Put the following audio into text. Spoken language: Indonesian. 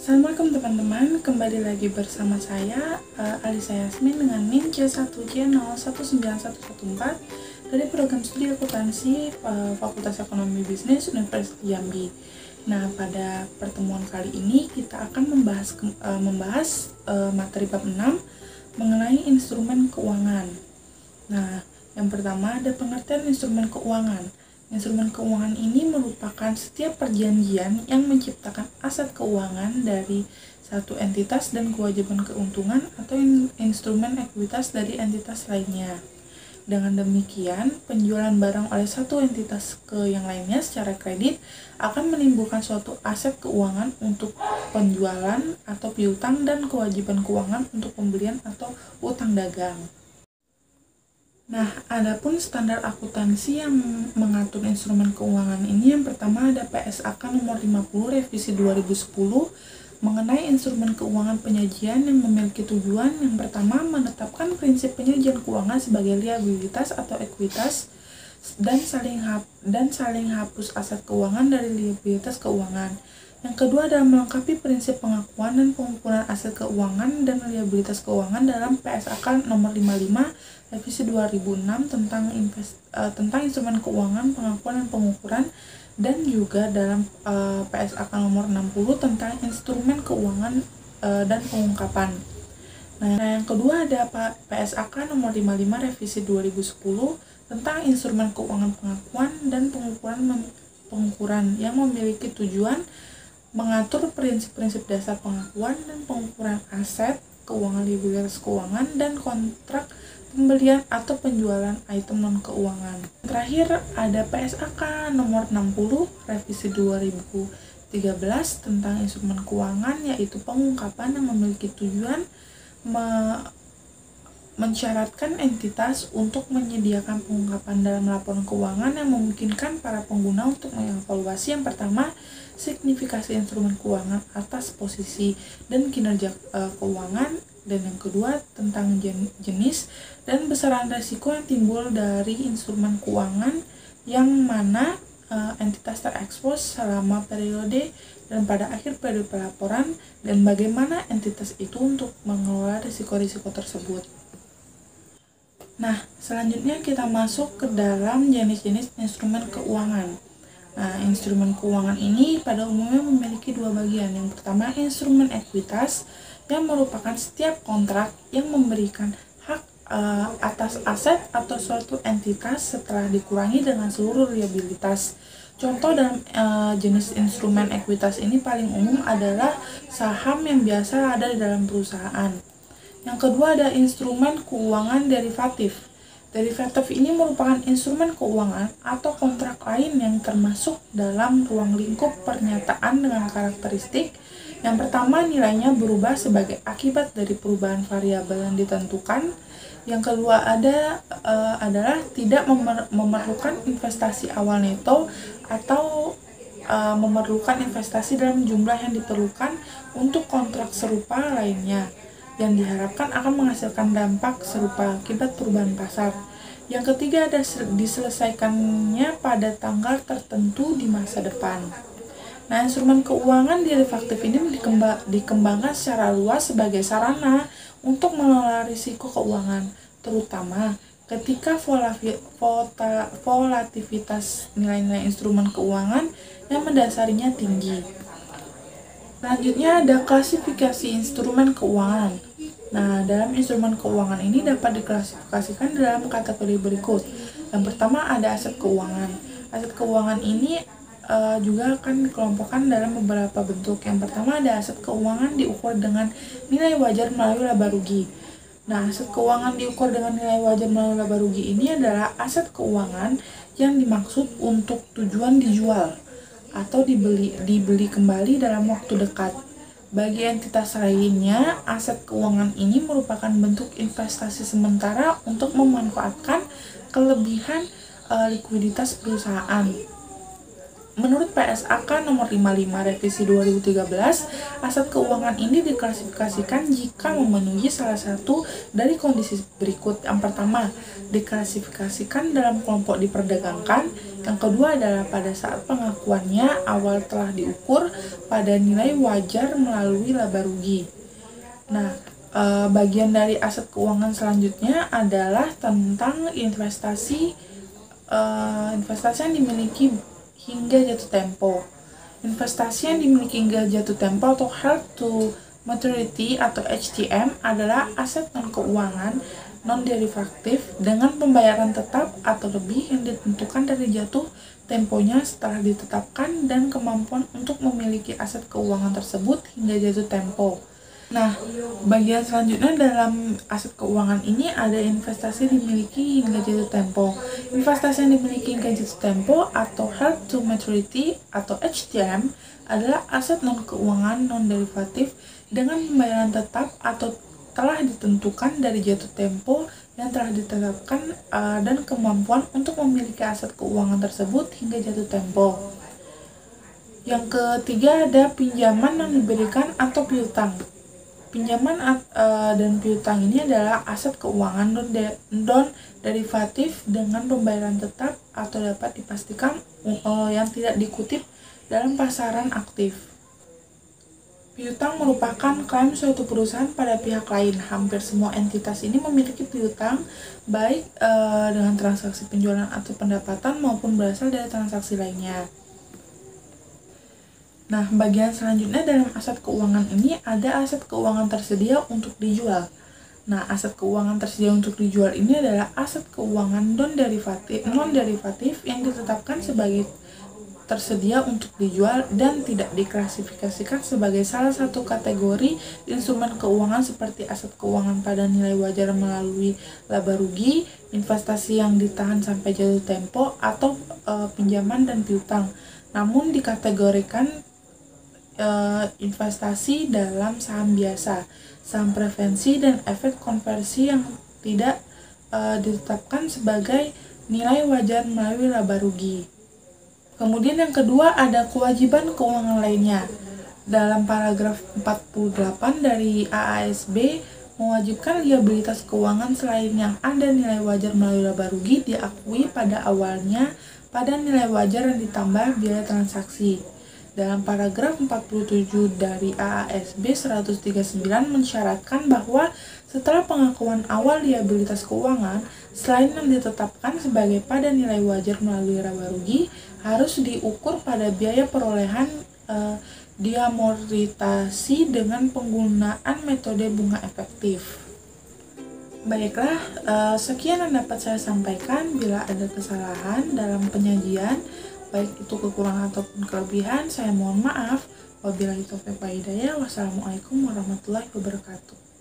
Assalamualaikum teman-teman, kembali lagi bersama saya Alisa Yasmin dengan NIM C1J019114 dari program studi akuntansi Fakultas Ekonomi Bisnis Universitas Jambi. Nah, pada pertemuan kali ini kita akan membahas materi bab 6 mengenai instrumen keuangan. Nah, yang pertama ada pengertian instrumen keuangan. Instrumen keuangan ini merupakan setiap perjanjian yang menciptakan aset keuangan dari satu entitas dan kewajiban keuntungan atau instrumen ekuitas dari entitas lainnya. Dengan demikian, penjualan barang oleh satu entitas ke yang lainnya secara kredit akan menimbulkan suatu aset keuangan untuk penjualan atau piutang dan kewajiban keuangan untuk pembelian atau utang dagang. Nah, adapun standar akuntansi yang mengatur instrumen keuangan ini, yang pertama ada PSAK nomor 50 revisi 2010 mengenai instrumen keuangan penyajian yang memiliki tujuan yang pertama menetapkan prinsip penyajian keuangan sebagai liabilitas atau ekuitas dan saling hapus aset keuangan dari liabilitas keuangan. Yang kedua adalah melengkapi prinsip pengakuan dan pengukuran aset keuangan dan liabilitas keuangan dalam PSAK nomor 55 revisi 2006 tentang instrumen keuangan, pengakuan dan pengukuran, dan juga dalam PSAK nomor 60 tentang instrumen keuangan dan pengungkapan. Nah, yang kedua ada PSAK nomor 55 revisi 2010 tentang instrumen keuangan, pengakuan dan pengukuran yang memiliki tujuan mengatur prinsip-prinsip dasar pengakuan dan pengukuran aset keuangan, liabilitas keuangan, dan kontrak pembelian atau penjualan item non-keuangan. Terakhir ada PSAK nomor 60 revisi 2013 tentang instrumen keuangan, yaitu pengungkapan yang memiliki tujuan mensyaratkan entitas untuk menyediakan pengungkapan dalam laporan keuangan yang memungkinkan para pengguna untuk mengevaluasi yang pertama signifikasi instrumen keuangan atas posisi dan kinerja keuangan, dan yang kedua tentang jenis dan besaran risiko yang timbul dari instrumen keuangan yang mana entitas terekspos selama periode dan pada akhir periode pelaporan, dan bagaimana entitas itu untuk mengelola risiko-risiko tersebut. Nah, selanjutnya kita masuk ke dalam jenis-jenis instrumen keuangan. Nah, instrumen keuangan ini pada umumnya memiliki dua bagian. Yang pertama, instrumen ekuitas yang merupakan setiap kontrak yang memberikan hak atas aset atau suatu entitas setelah dikurangi dengan seluruh liabilitas. Contoh dalam jenis instrumen ekuitas ini paling umum adalah saham yang biasa ada di dalam perusahaan. Yang kedua ada instrumen keuangan derivatif. Derivatif ini merupakan instrumen keuangan atau kontrak lain yang termasuk dalam ruang lingkup pernyataan dengan karakteristik. Yang pertama, nilainya berubah sebagai akibat dari perubahan variabel yang ditentukan. Yang kedua adalah tidak memerlukan investasi awal neto atau memerlukan investasi dalam jumlah yang diperlukan untuk kontrak serupa lainnya yang diharapkan akan menghasilkan dampak serupa akibat perubahan pasar. Yang ketiga ada diselesaikannya pada tanggal tertentu di masa depan. Nah, instrumen keuangan derivatif ini dikembangkan secara luas sebagai sarana untuk mengelola risiko keuangan, terutama ketika volatilitas nilai-nilai instrumen keuangan yang mendasarinya tinggi. Selanjutnya ada klasifikasi instrumen keuangan. Nah, dalam instrumen keuangan ini dapat diklasifikasikan dalam kategori berikut. Yang pertama ada aset keuangan. Aset keuangan ini juga akan dikelompokkan dalam beberapa bentuk. Yang pertama ada aset keuangan diukur dengan nilai wajar melalui laba rugi. Nah, aset keuangan diukur dengan nilai wajar melalui laba rugi ini adalah aset keuangan yang dimaksud untuk tujuan dijual atau dibeli kembali dalam waktu dekat. Bagi entitas lainnya, aset keuangan ini merupakan bentuk investasi sementara untuk memanfaatkan kelebihan likuiditas perusahaan. Menurut PSAK nomor 55 revisi 2013, aset keuangan ini diklasifikasikan jika memenuhi salah satu dari kondisi berikut. Yang pertama, diklasifikasikan dalam kelompok diperdagangkan. Yang kedua adalah pada saat pengakuannya awal telah diukur pada nilai wajar melalui laba rugi. Nah, bagian dari aset keuangan selanjutnya adalah tentang investasi yang dimiliki hingga jatuh tempo. Investasi yang dimiliki hingga jatuh tempo atau held to maturity atau HTM adalah aset non-keuangan non-derivatif dengan pembayaran tetap atau lebih yang ditentukan dari jatuh temponya setelah ditetapkan dan kemampuan untuk memiliki aset keuangan tersebut hingga jatuh tempo. Nah, bagian selanjutnya dalam aset keuangan ini ada investasi dimiliki hingga jatuh tempo. Investasi yang dimiliki hingga jatuh tempo atau held to maturity atau HTM adalah aset non-keuangan non-derivatif dengan pembayaran tetap atau telah ditentukan dari jatuh tempo yang telah ditetapkan dan kemampuan untuk memiliki aset keuangan tersebut hingga jatuh tempo. Yang ketiga ada pinjaman yang diberikan atau piutang. Pinjaman dan piutang ini adalah aset keuangan non-derivatif dengan pembayaran tetap atau dapat dipastikan yang tidak dikutip dalam pasaran aktif. Piutang merupakan klaim suatu perusahaan pada pihak lain. Hampir semua entitas ini memiliki piutang, baik dengan transaksi penjualan atau pendapatan maupun berasal dari transaksi lainnya. Nah, bagian selanjutnya dalam aset keuangan ini ada aset keuangan tersedia untuk dijual. Nah, aset keuangan tersedia untuk dijual ini adalah aset keuangan non-derivatif yang ditetapkan sebagai tersedia untuk dijual dan tidak diklasifikasikan sebagai salah satu kategori instrumen keuangan seperti aset keuangan pada nilai wajar melalui laba rugi, investasi yang ditahan sampai jatuh tempo, atau pinjaman dan piutang. Namun dikategorikan investasi dalam saham biasa, saham preferensi, dan efek konversi yang tidak ditetapkan sebagai nilai wajar melalui laba rugi. Kemudian yang kedua ada kewajiban keuangan lainnya. Dalam paragraf 48 dari AASB mewajibkan liabilitas keuangan selain yang ada nilai wajar melalui laba rugi diakui pada awalnya pada nilai wajar yang ditambah biaya transaksi. Dalam paragraf 47 dari AASB 139 mensyaratkan bahwa setelah pengakuan awal liabilitas keuangan, selain yang ditetapkan sebagai pada nilai wajar melalui laba rugi, harus diukur pada biaya perolehan diamortisasi dengan penggunaan metode bunga efektif. Baiklah, sekian yang dapat saya sampaikan. Bila ada kesalahan dalam penyajian, baik itu kekurangan ataupun kelebihan, saya mohon maaf. Wabillahi taufiq wal hidayah. Wassalamualaikum warahmatullahi wabarakatuh.